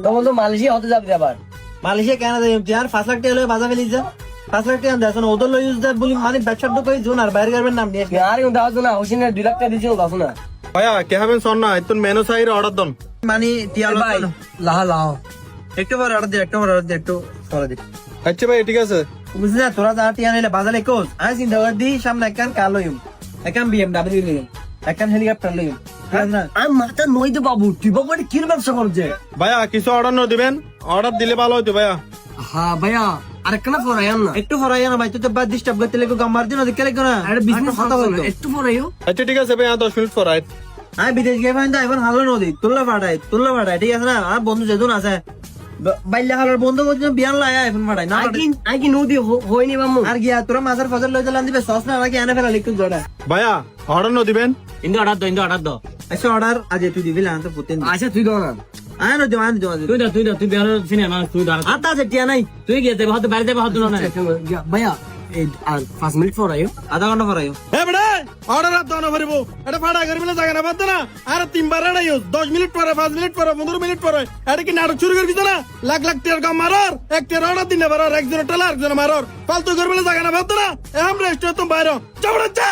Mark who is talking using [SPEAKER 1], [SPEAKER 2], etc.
[SPEAKER 1] তখন তো মালয়েশিয়া হতে যাবে আবার।
[SPEAKER 2] মালয়েশিয়া কেন যাই তুই আর 5 লাখ টাকা লয়ে বাজা ফেলিস যা 5 লাখ টাকা দেন ওদের লই ইউজ বলি মানে ব্যবসা তো কই জোন আর বাইরে গার্মেন্ট নাম নিয়ে
[SPEAKER 1] আর কিন্তু দাও না হোসেনের 2 লাখ টাকা দিছিল দাও না
[SPEAKER 3] ভাইয়া কে হবেন সর না এত মেনু সাইর অর্ডার দন
[SPEAKER 2] মানে টিয়া
[SPEAKER 1] ভাই লাহা লাহ
[SPEAKER 2] একটু পরে অর্ডার দে একটু পরে দে
[SPEAKER 3] আচ্ছা ভাই ঠিক আছে
[SPEAKER 2] বুঝলি না তোরা যা টিয়া নিলে বাজারে কোস আমি চিন্তা করে দিই সামনে একখান কার লইম একখান বিএমডব্লিউ লইম একখান হেলিকপ্টার লইম না
[SPEAKER 1] আমি মাথা নইতে বাবু তুই বাবু এটা কি ব্যবসা করছে?
[SPEAKER 3] ভাইয়া কিছু অর্ডার ন দিবেন অর্ডার দিলে ভালো হইতো ভাইয়া
[SPEAKER 1] হ্যাঁ ভাইয়া আরেকখানা ফরাইয়াম না
[SPEAKER 2] একটু ফরাই না ভাই তুই তো বাদ ডিস্টার্ব করতে লেগে গাম্বার দিন ওদিকে লেগে না
[SPEAKER 1] আরে বিজনেস
[SPEAKER 2] কথা বলতো
[SPEAKER 1] একটু ফরাইও
[SPEAKER 3] আচ্ছা ঠিক আছে ভাইয়া 10 মিনিট পর আয়
[SPEAKER 2] আমি বিদেশ গিয়ে ফাইন এখন হালো নদী তুল্লা ফাটাই ঠিক আছে না আমার বন্ধু যেদিন আছে বাইল্লা হালার বন্ধু করছিলাম বিয়ান লায়া এখন ফাটাই না
[SPEAKER 1] আই কি নদী হয়নি বামু
[SPEAKER 2] আর গিয়া তোরা মাছের ফজল লইতে লান দিবে সস না নাকি এনে ফেলা লিখতে জড়া
[SPEAKER 3] ভাইয়া অর্ডার ন দিবেন
[SPEAKER 1] ইন্দু অর্ডার দাও
[SPEAKER 2] আচ্ছা অর্ডার আজ তুই দিবি লান তো পুতেন
[SPEAKER 1] আচ্ছা তুই দাও না
[SPEAKER 2] আয় না দিও
[SPEAKER 1] তুই বেরো সিনেমা তুই দাও
[SPEAKER 2] আতা আছে টিয়া নাই
[SPEAKER 1] তুই গিয়ে দেবে হয়তো বাইরে দেবে হয়তো না ভাইয়া আর 5 মিনিট ফরাইও
[SPEAKER 2] আধা ঘন্টা ফরাইও
[SPEAKER 3] এ বড়ে অর্ডার আপ দাও না পারিব এটা ফাড়া করি বলে জায়গা না বাদ না আর 3 বার এড়াইও 10 মিনিট পরে 5 মিনিট পরে 15 মিনিট পরে এটা কি নাটক শুরু করবি না লাখ লাখ টাকার কাম মারার এক টাকা অর্ডার দিনে মারার একজন টেলা একজন মারার ফালতু করি বলে জায়গা না বাদ না এম রেস্টুরেন্ট তো বাইরে যাবড়া যা